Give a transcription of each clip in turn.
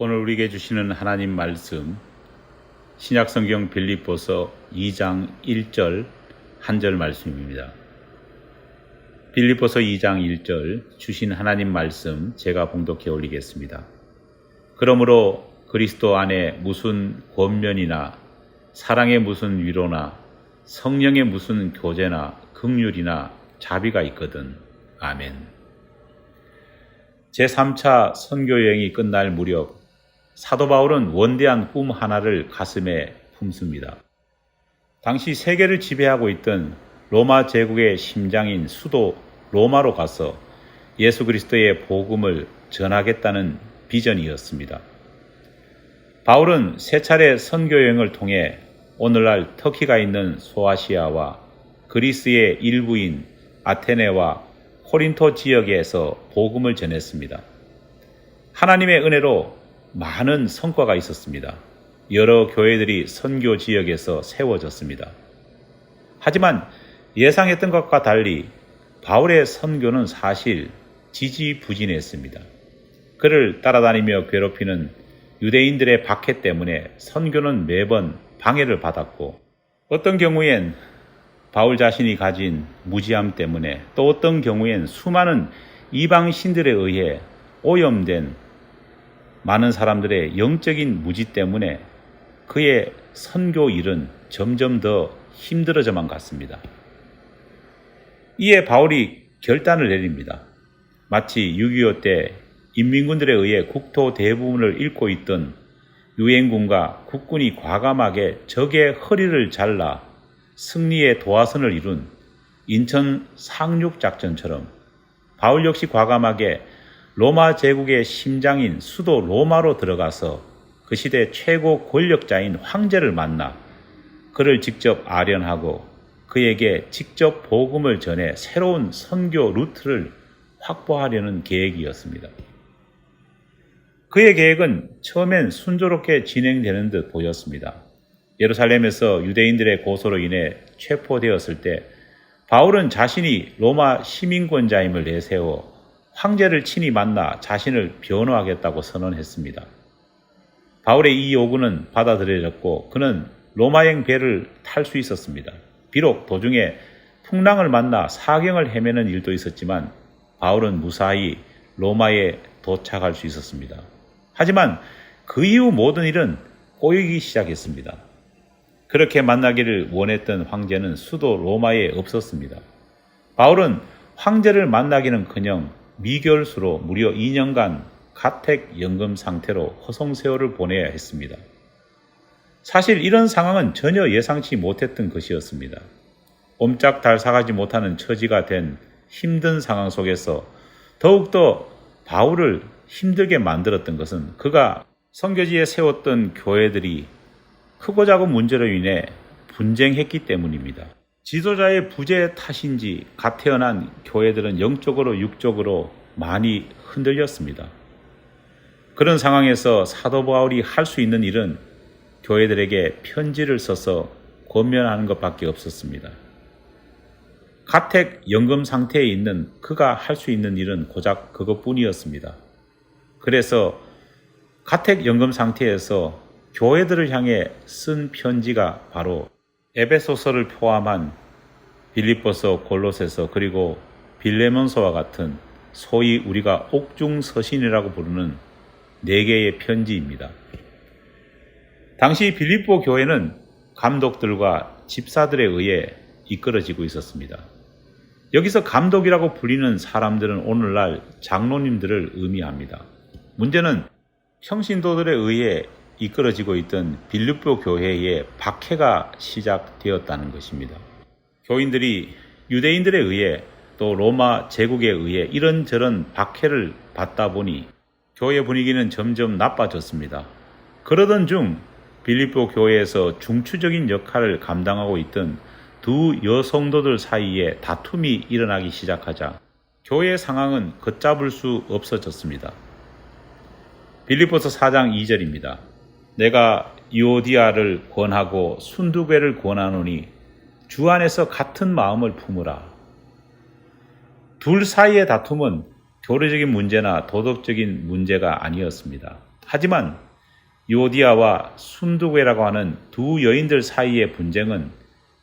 오늘 우리에게 주시는 하나님 말씀 신약성경 빌립보서 2장 1절 한 절 말씀입니다. 빌립보서 2장 1절 주신 하나님 말씀 제가 봉독해 올리겠습니다. 그러므로 그리스도 안에 무슨 권면이나 사랑의 무슨 위로나 성령의 무슨 교제나 긍휼이나 자비가 있거든. 아멘. 제3차 선교여행이 끝날 무렵 사도 바울은 원대한 꿈 하나를 가슴에 품습니다. 당시 세계를 지배하고 있던 로마 제국의 심장인 수도 로마로 가서 예수 그리스도의 복음을 전하겠다는 비전이었습니다. 바울은 세 차례 선교여행을 통해 오늘날 터키가 있는 소아시아와 그리스의 일부인 아테네와 코린토 지역에서 복음을 전했습니다. 하나님의 은혜로 많은 성과가 있었습니다. 여러 교회들이 선교 지역에서 세워졌습니다. 하지만 예상했던 것과 달리 바울의 선교는 사실 지지부진했습니다. 그를 따라다니며 괴롭히는 유대인들의 박해 때문에 선교는 매번 방해를 받았고, 어떤 경우엔 바울 자신이 가진 무지함 때문에, 또 어떤 경우엔 수많은 이방 신들에 의해 오염된 많은 사람들의 영적인 무지 때문에 그의 선교 일은 점점 더 힘들어져만 갔습니다. 이에 바울이 결단을 내립니다. 마치 6.25 때 인민군들에 의해 국토 대부분을 잃고 있던 유엔군과 국군이 과감하게 적의 허리를 잘라 승리의 도화선을 이룬 인천 상륙작전처럼 바울 역시 과감하게 로마 제국의 심장인 수도 로마로 들어가서 그 시대 최고 권력자인 황제를 만나 그를 직접 아련하고 그에게 직접 복음을 전해 새로운 선교 루트를 확보하려는 계획이었습니다. 그의 계획은 처음엔 순조롭게 진행되는 듯 보였습니다. 예루살렘에서 유대인들의 고소로 인해 체포되었을 때 바울은 자신이 로마 시민권자임을 내세워 황제를 친히 만나 자신을 변호하겠다고 선언했습니다. 바울의 이 요구는 받아들여졌고 그는 로마행 배를 탈 수 있었습니다. 비록 도중에 풍랑을 만나 사경을 헤매는 일도 있었지만 바울은 무사히 로마에 도착할 수 있었습니다. 하지만 그 이후 모든 일은 꼬이기 시작했습니다. 그렇게 만나기를 원했던 황제는 수도 로마에 없었습니다. 바울은 황제를 만나기는커녕 미결수로 무려 2년간 가택연금 상태로 허송세월을 보내야 했습니다. 사실 이런 상황은 전혀 예상치 못했던 것이었습니다. 옴짝달싹하지 못하는 처지가 된 힘든 상황 속에서 더욱더 바울을 힘들게 만들었던 것은 그가 선교지에 세웠던 교회들이 크고 작은 문제로 인해 분쟁했기 때문입니다. 지도자의 부재 탓인지 갓 태어난 교회들은 영적으로 육적으로 많이 흔들렸습니다. 그런 상황에서 사도 바울이 할 수 있는 일은 교회들에게 편지를 써서 권면하는 것밖에 없었습니다. 가택연금 상태에 있는 그가 할 수 있는 일은 고작 그것뿐이었습니다. 그래서 가택연금 상태에서 교회들을 향해 쓴 편지가 바로 에베소서를 포함한 빌립보서, 골로새서, 그리고 빌레몬서와 같은 소위 우리가 옥중서신이라고 부르는 4개의 편지입니다. 당시 빌립보 교회는 감독들과 집사들에 의해 이끌어지고 있었습니다. 여기서 감독이라고 불리는 사람들은 오늘날 장로님들을 의미합니다. 문제는 평신도들에 의해 이끌어지고 있던 빌립보 교회의 박해가 시작되었다는 것입니다. 교인들이 유대인들에 의해 또 로마 제국에 의해 이런저런 박해를 받다 보니 교회 분위기는 점점 나빠졌습니다. 그러던 중 빌립보 교회에서 중추적인 역할을 감당하고 있던 두 여성도들 사이에 다툼이 일어나기 시작하자 교회의 상황은 걷잡을 수 없어졌습니다. 빌립보서 4장 2절입니다. 내가 유오디아를 권하고 순두베를 권하노니 주 안에서 같은 마음을 품으라. 둘 사이의 다툼은 교리적인 문제나 도덕적인 문제가 아니었습니다. 하지만 유오디아와 순두계라고 하는 두 여인들 사이의 분쟁은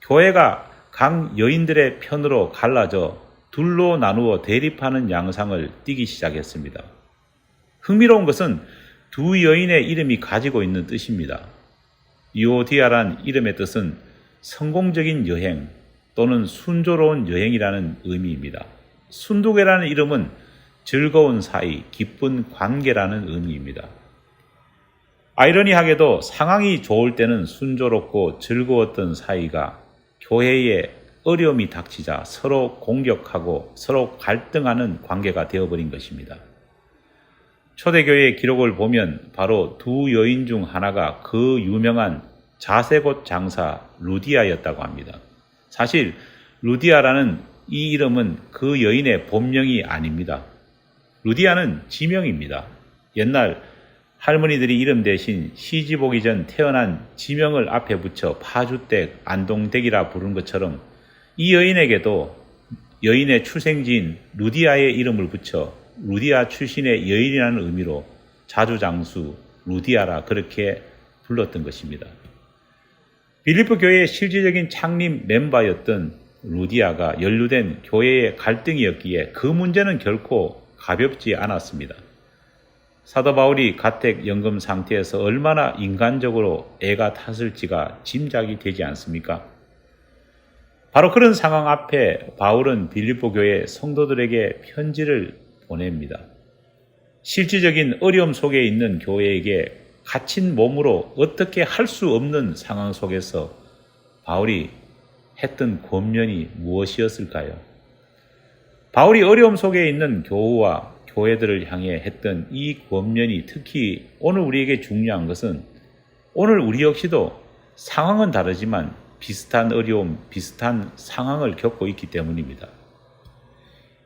교회가 각 여인들의 편으로 갈라져 둘로 나누어 대립하는 양상을 띠기 시작했습니다. 흥미로운 것은 두 여인의 이름이 가지고 있는 뜻입니다. 유오디아란 이름의 뜻은 성공적인 여행 또는 순조로운 여행이라는 의미입니다. 순두계라는 이름은 즐거운 사이, 기쁜 관계라는 의미입니다. 아이러니하게도 상황이 좋을 때는 순조롭고 즐거웠던 사이가 교회에 어려움이 닥치자 서로 공격하고 서로 갈등하는 관계가 되어버린 것입니다. 초대교회의 기록을 보면 바로 두 여인 중 하나가 그 유명한 자세곶 장사 루디아였다고 합니다. 사실 루디아라는 이 이름은 그 여인의 본명이 아닙니다. 루디아는 지명입니다. 옛날 할머니들이 이름 대신 시집 오기 전 태어난 지명을 앞에 붙여 파주댁, 안동댁이라 부른 것처럼 이 여인에게도 여인의 출생지인 루디아의 이름을 붙여 루디아 출신의 여인이라는 의미로 자주장수 루디아라 그렇게 불렀던 것입니다. 빌립보 교회의 실질적인 창립 멤버였던 루디아가 연루된 교회의 갈등이었기에 그 문제는 결코 가볍지 않았습니다. 사도 바울이 가택 연금 상태에서 얼마나 인간적으로 애가 탔을지가 짐작이 되지 않습니까? 바로 그런 상황 앞에 바울은 빌립보 교회 성도들에게 편지를 보냅니다. 실질적인 어려움 속에 있는 교회에게 갇힌 몸으로 어떻게 할 수 없는 상황 속에서 바울이 했던 권면이 무엇이었을까요? 바울이 어려움 속에 있는 교우와 교회들을 향해 했던 이 권면이 특히 오늘 우리에게 중요한 것은 오늘 우리 역시도 상황은 다르지만 비슷한 어려움, 비슷한 상황을 겪고 있기 때문입니다.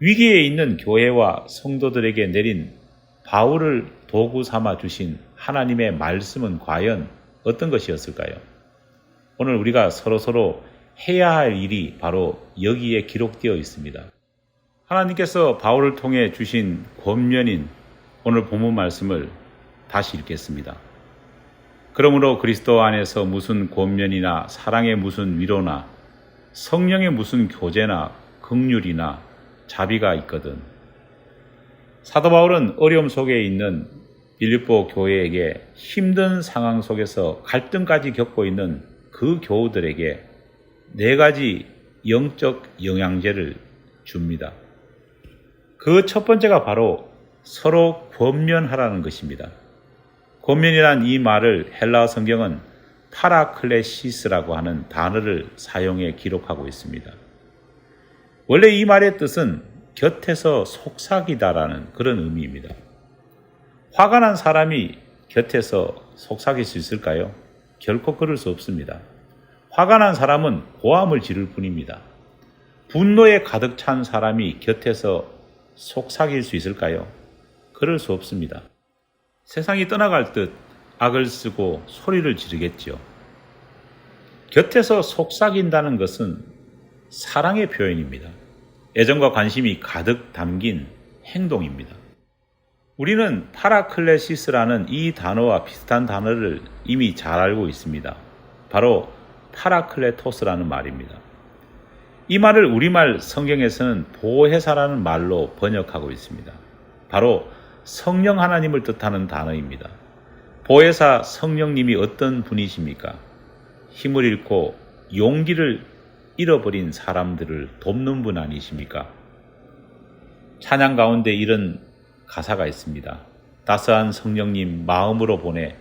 위기에 있는 교회와 성도들에게 내린 바울을 도구 삼아 주신 하나님의 말씀은 과연 어떤 것이었을까요? 오늘 우리가 서로 해야 할 일이 바로 여기에 기록되어 있습니다. 하나님께서 바울을 통해 주신 권면인 오늘 본문 말씀을 다시 읽겠습니다. 그러므로 그리스도 안에서 무슨 권면이나 사랑의 무슨 위로나 성령의 무슨 교제나 긍휼이나 자비가 있거든. 사도 바울은 어려움 속에 있는 빌립보 교회에게 힘든 상황 속에서 갈등까지 겪고 있는 그 교우들에게 4가지 영적 영양제를 줍니다. 그 첫 번째가 바로 서로 권면하라는 것입니다. 권면이란 이 말을 헬라어 성경은 파라클레시스라고 하는 단어를 사용해 기록하고 있습니다. 원래 이 말의 뜻은 곁에서 속삭이다라는 그런 의미입니다. 화가 난 사람이 곁에서 속삭일 수 있을까요? 결코 그럴 수 없습니다. 화가 난 사람은 고함을 지를 뿐입니다. 분노에 가득 찬 사람이 곁에서 속삭일 수 있을까요? 그럴 수 없습니다. 세상이 떠나갈 듯 악을 쓰고 소리를 지르겠지요. 곁에서 속삭인다는 것은 사랑의 표현입니다. 애정과 관심이 가득 담긴 행동입니다. 우리는 파라클레시스라는 이 단어와 비슷한 단어를 이미 잘 알고 있습니다. 바로 파라클레토스라는 말입니다. 이 말을 우리말 성경에서는 보혜사라는 말로 번역하고 있습니다. 바로 성령 하나님을 뜻하는 단어입니다. 보혜사 성령님이 어떤 분이십니까? 힘을 잃고 용기를 잃어버린 사람들을 돕는 분 아니십니까? 찬양 가운데 이런 가사가 있습니다. 따스한 성령님 마음으로 보내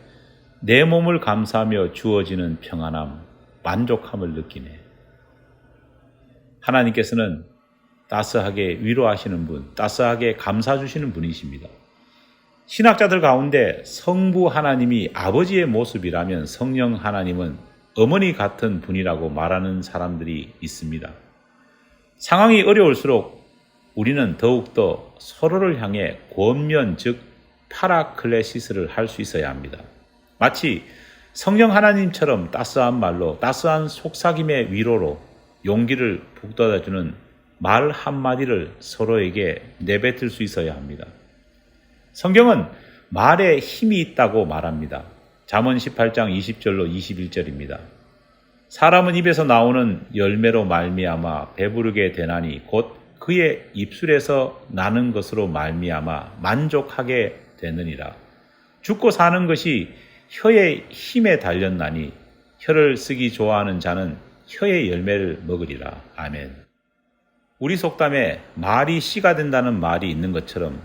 내 몸을 감사하며 주어지는 평안함, 만족함을 느끼네. 하나님께서는 따스하게 위로하시는 분, 따스하게 감사 주시는 분이십니다. 신학자들 가운데 성부 하나님이 아버지의 모습이라면 성령 하나님은 어머니 같은 분이라고 말하는 사람들이 있습니다. 상황이 어려울수록 우리는 더욱더 서로를 향해 권면, 즉 파라클레시스를 할 수 있어야 합니다. 마치 성령 하나님처럼 따스한 말로, 따스한 속삭임의 위로로 용기를 북돋아주는 말 한마디를 서로에게 내뱉을 수 있어야 합니다. 성경은 말에 힘이 있다고 말합니다. 잠언 18장 20절로 21절입니다. 사람은 입에서 나오는 열매로 말미암아 배부르게 되나니 곧 그의 입술에서 나는 것으로 말미암아 만족하게 되느니라. 죽고 사는 것이 혀의 힘에 달렸나니 혀를 쓰기 좋아하는 자는 혀의 열매를 먹으리라. 아멘. 우리 속담에 말이 씨가 된다는 말이 있는 것처럼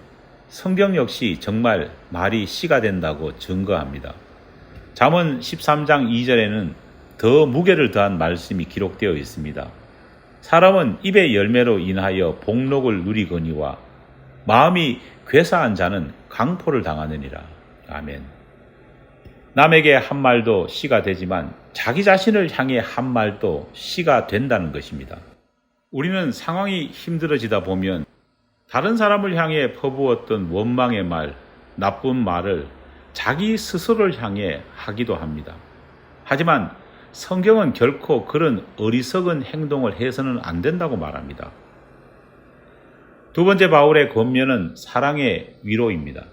성경 역시 정말 말이 씨가 된다고 증거합니다. 잠언 13장 2절에는 더 무게를 더한 말씀이 기록되어 있습니다. 사람은 입의 열매로 인하여 복록을 누리거니와 마음이 괴사한 자는 강포를 당하느니라. 아멘. 남에게 한 말도 씨가 되지만 자기 자신을 향해 한 말도 씨가 된다는 것입니다. 우리는 상황이 힘들어지다 보면 다른 사람을 향해 퍼부었던 원망의 말, 나쁜 말을 자기 스스로를 향해 하기도 합니다. 하지만 성경은 결코 그런 어리석은 행동을 해서는 안 된다고 말합니다. 두 번째 바울의 권면은 사랑의 위로입니다.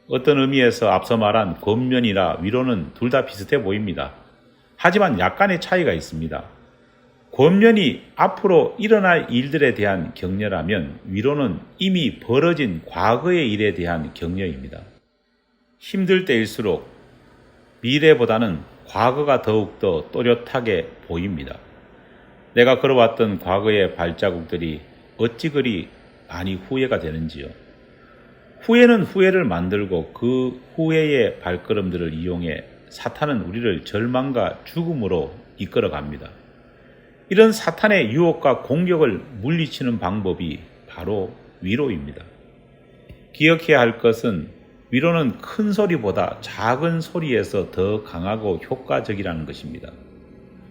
어떤 의미에서 앞서 말한 권면이나 위로는 둘 다 비슷해 보입니다. 하지만 약간의 차이가 있습니다. 권면이 앞으로 일어날 일들에 대한 격려라면 위로는 이미 벌어진 과거의 일에 대한 격려입니다. 힘들 때일수록 미래보다는 과거가 더욱더 또렷하게 보입니다. 내가 걸어왔던 과거의 발자국들이 어찌 그리 많이 후회가 되는지요. 후회는 후회를 만들고 그 후회의 발걸음들을 이용해 사탄은 우리를 절망과 죽음으로 이끌어갑니다. 이런 사탄의 유혹과 공격을 물리치는 방법이 바로 위로입니다. 기억해야 할 것은 위로는 큰 소리보다 작은 소리에서 더 강하고 효과적이라는 것입니다.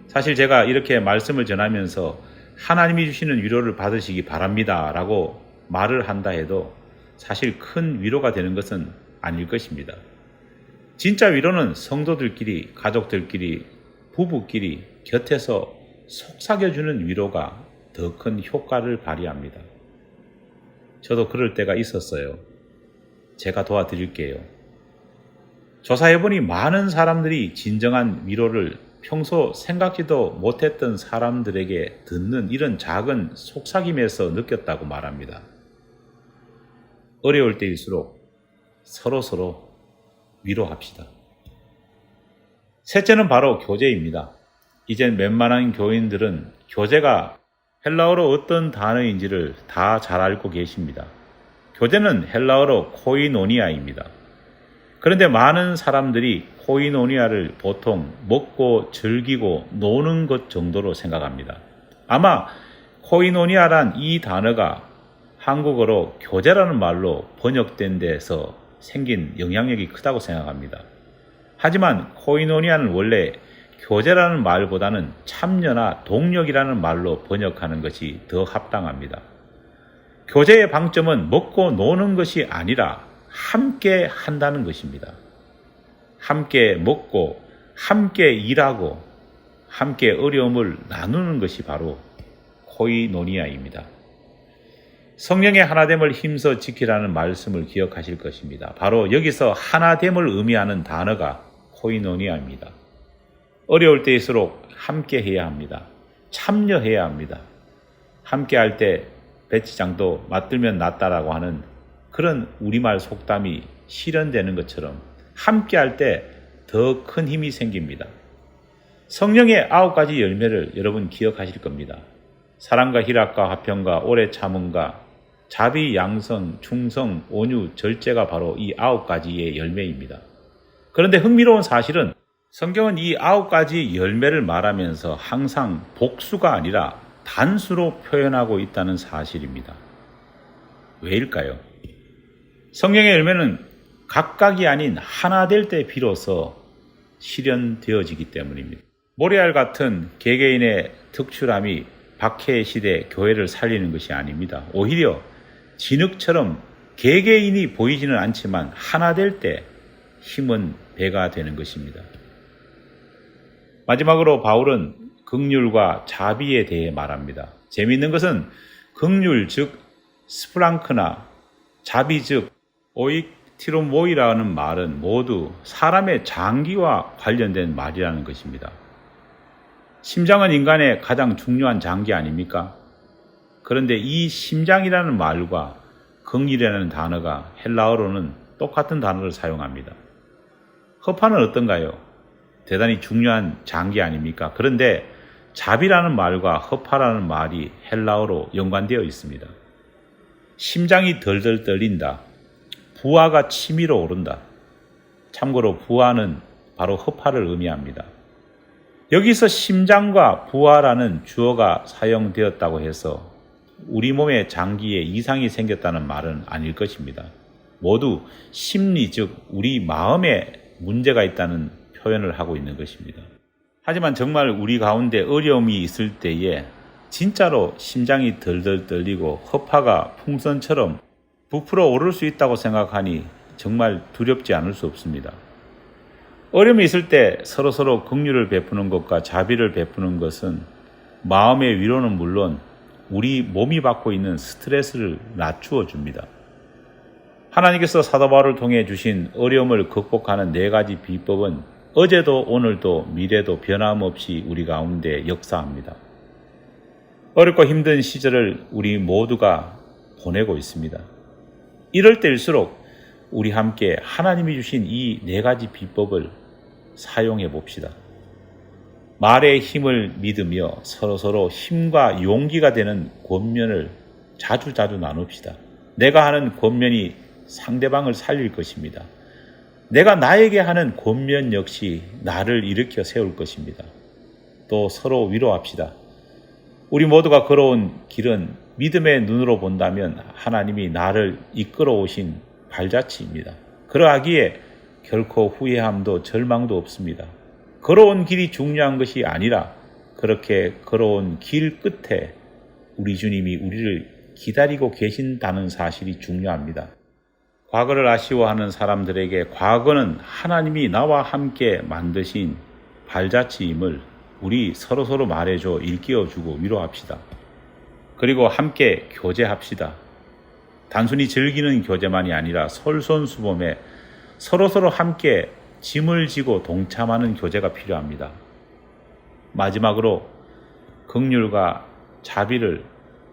사실 제가 이렇게 말씀을 전하면서 하나님이 주시는 위로를 받으시기 바랍니다 라고 말을 한다 해도 사실 큰 위로가 되는 것은 아닐 것입니다. 진짜 위로는 성도들끼리, 가족들끼리, 부부끼리 곁에서 속삭여주는 위로가 더 큰 효과를 발휘합니다. 저도 그럴 때가 있었어요. 제가 도와드릴게요. 조사해보니 많은 사람들이 진정한 위로를 평소 생각지도 못했던 사람들에게 듣는 이런 작은 속삭임에서 느꼈다고 말합니다. 어려울 때일수록 서로 위로합시다. 셋째는 바로 교제입니다. 이젠 웬만한 교인들은 교제가 헬라어로 어떤 단어인지를 다 잘 알고 계십니다. 교제는 헬라어로 코이노니아입니다. 그런데 많은 사람들이 코이노니아를 보통 먹고 즐기고 노는 것 정도로 생각합니다. 아마 코이노니아란 이 단어가 한국어로 교제라는 말로 번역된 데에서 생긴 영향력이 크다고 생각합니다. 하지만 코이노니아는 원래 교제라는 말보다는 참여나 동력이라는 말로 번역하는 것이 더 합당합니다. 교제의 방점은 먹고 노는 것이 아니라 함께 한다는 것입니다. 함께 먹고, 함께 일하고, 함께 어려움을 나누는 것이 바로 코이노니아입니다. 성령의 하나됨을 힘써 지키라는 말씀을 기억하실 것입니다. 바로 여기서 하나됨을 의미하는 단어가 코이노니아입니다. 어려울 때일수록 함께 해야 합니다. 참여해야 합니다. 함께 할 때 배치장도 맞들면 낫다라고 하는 그런 우리말 속담이 실현되는 것처럼 함께 할 때 더 큰 힘이 생깁니다. 성령의 9가지 열매를 여러분 기억하실 겁니다. 사랑과 희락과 화평과 오래 참음과 자비, 양선, 충성, 온유, 절제가 바로 이 9가지의 열매입니다. 그런데 흥미로운 사실은 성경은 이 9가지 열매를 말하면서 항상 복수가 아니라 단수로 표현하고 있다는 사실입니다. 왜일까요? 성경의 열매는 각각이 아닌 하나 될 때 비로소 실현되어지기 때문입니다. 모래알 같은 개개인의 특출함이 박해 시대 교회를 살리는 것이 아닙니다. 오히려 진흙처럼 개개인이 보이지는 않지만 하나 될 때 힘은 배가 되는 것입니다. 마지막으로 바울은 긍휼과 자비에 대해 말합니다. 재미있는 것은 긍휼 즉 스프랑크나 자비 즉 오익 티로모이라는 말은 모두 사람의 장기와 관련된 말이라는 것입니다. 심장은 인간의 가장 중요한 장기 아닙니까? 그런데 이 심장이라는 말과 긍휼이라는 단어가 헬라어로는 똑같은 단어를 사용합니다. 허파는 어떤가요? 대단히 중요한 장기 아닙니까? 그런데 자비라는 말과 허파라는 말이 헬라어로 연관되어 있습니다. 심장이 덜덜 떨린다. 부하가 치밀어 오른다. 참고로 부하는 바로 허파를 의미합니다. 여기서 심장과 부하라는 주어가 사용되었다고 해서 우리 몸의 장기에 이상이 생겼다는 말은 아닐 것입니다. 모두 심리, 즉 우리 마음에 문제가 있다는 표현을 하고 있는 것입니다. 하지만 정말 우리 가운데 어려움이 있을 때에 진짜로 심장이 덜덜 떨리고 허파가 풍선처럼 부풀어 오를 수 있다고 생각하니 정말 두렵지 않을 수 없습니다. 어려움이 있을 때 서로서로 긍휼을 베푸는 것과 자비를 베푸는 것은 마음의 위로는 물론 우리 몸이 받고 있는 스트레스를 낮추어 줍니다. 하나님께서 사도 바울을 통해 주신 어려움을 극복하는 4가지 비법은 어제도 오늘도 미래도 변함없이 우리 가운데 역사합니다. 어렵고 힘든 시절을 우리 모두가 보내고 있습니다. 이럴 때일수록 우리 함께 하나님이 주신 이 4가지 비법을 사용해 봅시다. 말의 힘을 믿으며 서로서로 힘과 용기가 되는 권면을 자주 나눕시다. 내가 하는 권면이 상대방을 살릴 것입니다. 내가 나에게 하는 권면 역시 나를 일으켜 세울 것입니다. 또 서로 위로합시다. 우리 모두가 걸어온 길은 믿음의 눈으로 본다면 하나님이 나를 이끌어 오신 발자취입니다. 그러하기에 결코 후회함도 절망도 없습니다. 걸어온 길이 중요한 것이 아니라 그렇게 걸어온 길 끝에 우리 주님이 우리를 기다리고 계신다는 사실이 중요합니다. 과거를 아쉬워하는 사람들에게 과거는 하나님이 나와 함께 만드신 발자취임을 우리 서로서로 말해줘 일깨워주고 위로합시다. 그리고 함께 교제합시다. 단순히 즐기는 교제만이 아니라 솔선수범에 서로서로 함께 짐을 지고 동참하는 교제가 필요합니다. 마지막으로 긍휼과 자비를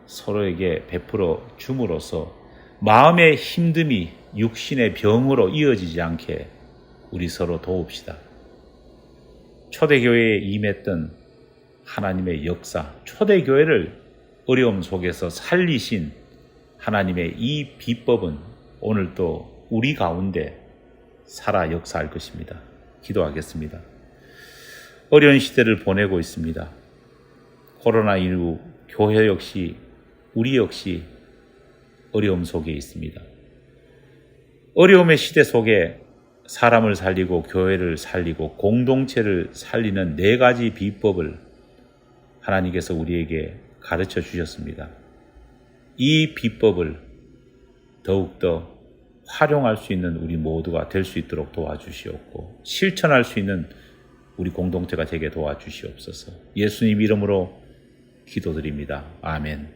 서로에게 베풀어 줌으로써 마음의 힘듦이 육신의 병으로 이어지지 않게 우리 서로 도웁시다. 초대교회에 임했던 하나님의 역사, 초대교회를 어려움 속에서 살리신 하나님의 이 비법은 오늘도 우리 가운데 살아 역사할 것입니다. 기도하겠습니다. 어려운 시대를 보내고 있습니다. 코로나19 교회 역시 우리 역시 어려움 속에 있습니다. 어려움의 시대 속에 사람을 살리고 교회를 살리고 공동체를 살리는 4가지 비법을 하나님께서 우리에게 가르쳐 주셨습니다. 이 비법을 더욱더 활용할 수 있는 우리 모두가 될 수 있도록 도와주시옵고 실천할 수 있는 우리 공동체가 되게 도와주시옵소서. 예수님 이름으로 기도드립니다. 아멘.